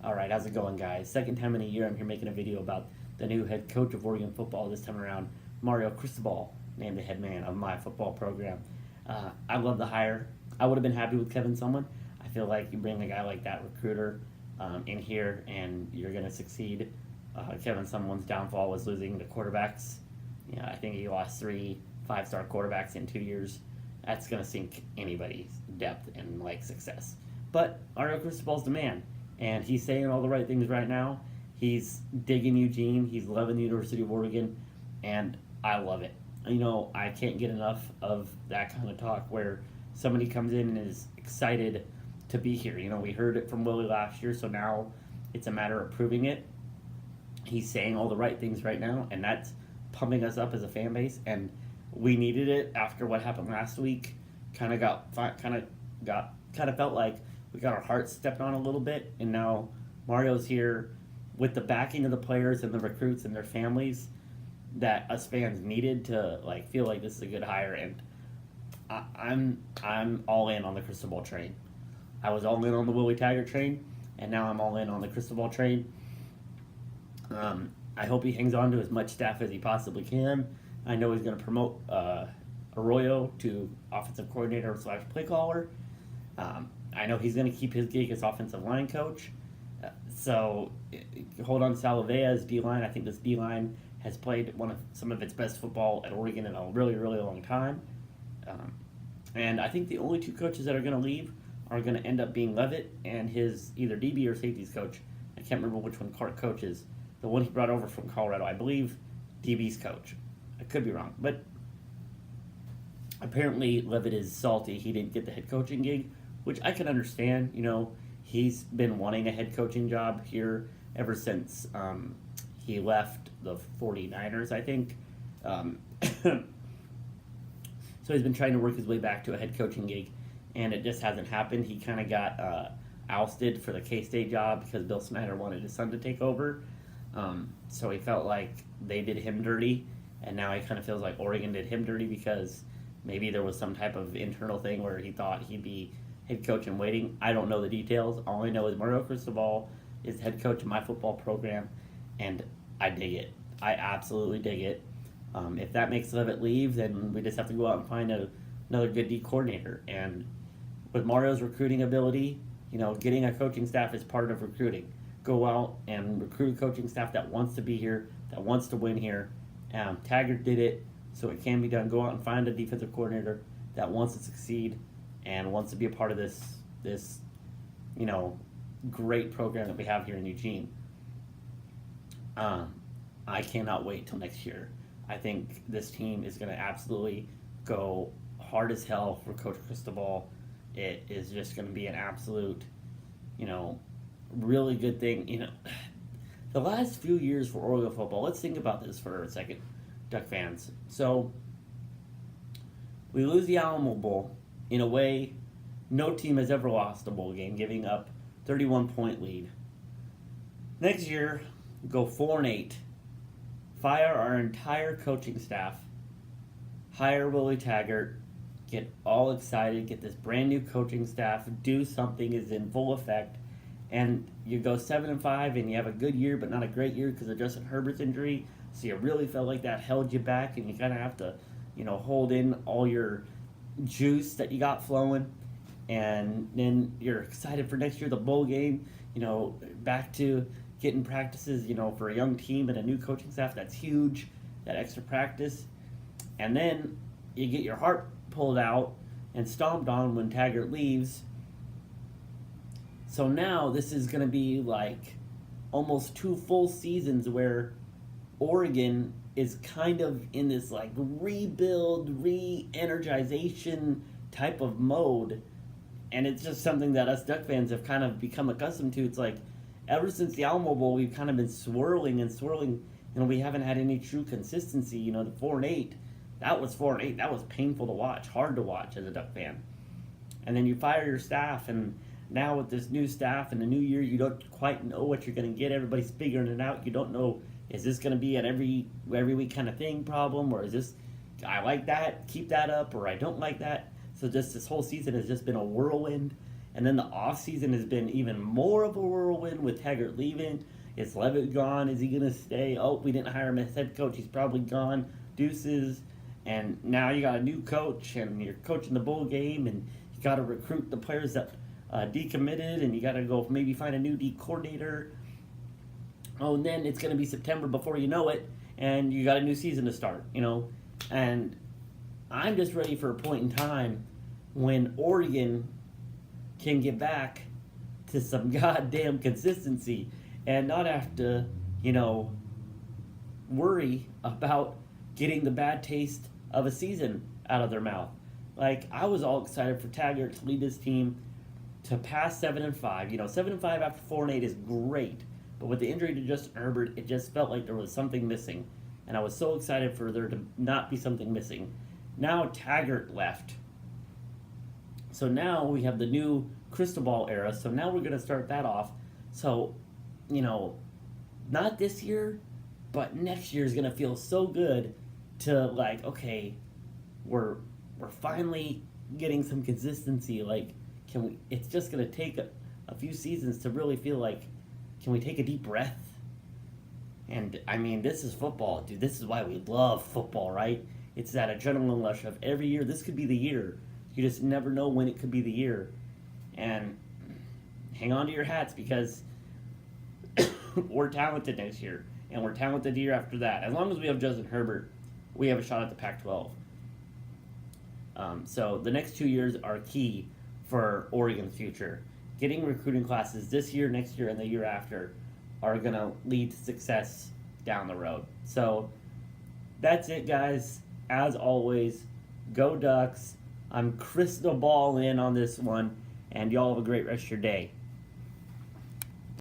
All right, how's it going, guys? Second time in a year I'm here making a video about the new head coach of Oregon football. This time around, Mario Cristobal, named the head man of my football program. I love the hire. I would have been happy with Kevin Sumlin. I feel like you bring a guy like that recruiter in here and you're going to succeed. Kevin Sumlin's downfall was losing the quarterbacks. I think he lost three five-star quarterbacks in 2 years. That's going to sink anybody's depth and success. But Mario Cristobal's the man, and he's saying all the right things right now. He's digging Eugene. He's loving the University of Oregon, and I love it. I can't get enough of that kind of talk where somebody comes in and is excited to be here. We heard it from Willie last year, so now it's a matter of proving it. He's saying all the right things right now, and that's pumping us up as a fan base. And we needed it after what happened last week. Kind of felt like we got our hearts stepped on a little bit, and now Mario's here with the backing of the players and the recruits and their families that us fans needed to feel like this is a good hire. And I'm all in on the Cristobal train. I was all in on the Willie Taggart train, and now I'm all in on the Cristobal train. I hope he hangs on to as much staff as he possibly can. I know he's going to promote Arroyo to offensive coordinator / play caller. I know he's going to keep his gig as offensive line coach. So hold on to Salavea's D-line. I think this D-line has played some of its best football at Oregon in a really, really long time. And I think the only two coaches that are going to leave are going to end up being Levitt and his either DB or safeties coach. I can't remember which one Clark coaches. The one he brought over from Colorado, I believe DB's coach. I could be wrong. But apparently Levitt is salty. He didn't get the head coaching gig, which I can understand. He's been wanting a head coaching job here ever since he left the 49ers, I think. So he's been trying to work his way back to a head coaching gig, and it just hasn't happened. He kind of got ousted for the K-State job because Bill Snyder wanted his son to take over. So he felt like they did him dirty, and now he kind of feels like Oregon did him dirty because maybe there was some type of internal thing where he thought he'd be head coach in waiting. I don't know the details. All I know is Mario Cristobal is head coach of my football program, and I dig it. I absolutely dig it. If that makes Levitt leave, then we just have to go out and find another good D coordinator. And with Mario's recruiting ability, getting a coaching staff is part of recruiting. Go out and recruit a coaching staff that wants to be here, that wants to win here. Taggart did it, so it can be done. Go out and find a defensive coordinator that wants to succeed and wants to be a part of this great program that we have here in Eugene. I cannot wait till next year. I think this team is going to absolutely go hard as hell for Coach Cristobal. It is just going to be an absolute, really good thing. The last few years for Oregon football, let's think about this for a second, Duck fans. So, we lose the Alamo Bowl in a way no team has ever lost a bowl game, giving up 31-point lead. Next year, go 4-8. Fire our entire coaching staff. Hire Willie Taggart. Get all excited. Get this brand new coaching staff. Do something is in full effect. And you go 7-5 and you have a good year but not a great year because of Justin Herbert's injury. So you really felt like that held you back, and you kind of have to, hold in all your juice that you got flowing. And then you're excited for next year, the bowl game, back to getting practices, for a young team and a new coaching staff. That's huge, that extra practice. And then you get your heart pulled out and stomped on when Taggart leaves. So now this is going to be almost 2 full seasons where Oregon is kind of in this rebuild, re-energization type of mode. And it's just something that us Duck fans have kind of become accustomed to. It's ever since the Alamo Bowl, we've kind of been swirling and swirling. We haven't had any true consistency. The 4-8, that was 4-8. That was painful to watch, hard to watch as a Duck fan. And then you fire your staff, and now with this new staff and the new year, you don't quite know what you're going to get. Everybody's figuring it out. You don't know, is this going to be an every week kind of thing problem, or is this, I like that, keep that up, or I don't like that. So just this whole season has just been a whirlwind. And then the offseason has been even more of a whirlwind with Taggart leaving. Is Levitt gone? Is he going to stay? Oh, we didn't hire him as head coach. He's probably gone. Deuces. And now you got a new coach, and you're coaching the bowl game, and you got to recruit the players that decommitted, and you got to go maybe find a new D coordinator. Oh, and then it's going to be September before you know it, and you got a new season to start, And I'm just ready for a point in time when Oregon can get back to some goddamn consistency and not have to, worry about getting the bad taste of a season out of their mouth. Like, I was all excited for Taggart to lead this team to pass 7-5. 7-5 after 4-8 is great, but with the injury to Justin Herbert, it just felt like there was something missing, and I was so excited for there to not be something missing. Now Taggart left, so now we have the new Cristobal era. So now we're going to start that off. So, not this year, but next year is going to feel so good to, like, okay, we're finally getting some consistency. Like, can we? It's just going to take a few seasons to really feel like, can we take a deep breath? And I mean, this is football, dude. This is why we love football, right? It's that adrenaline rush of every year. This could be the year. You just never know when it could be the year. And hang on to your hats, because we're talented next year, and we're talented the year after that. As long as we have Justin Herbert, we have a shot at the Pac-12. So the next 2 years are key for Oregon's future. Getting recruiting classes this year, next year, and the year after are going to lead to success down the road. So that's it, guys. As always, go Ducks. I'm Cristobal in on this one, and y'all have a great rest of your day.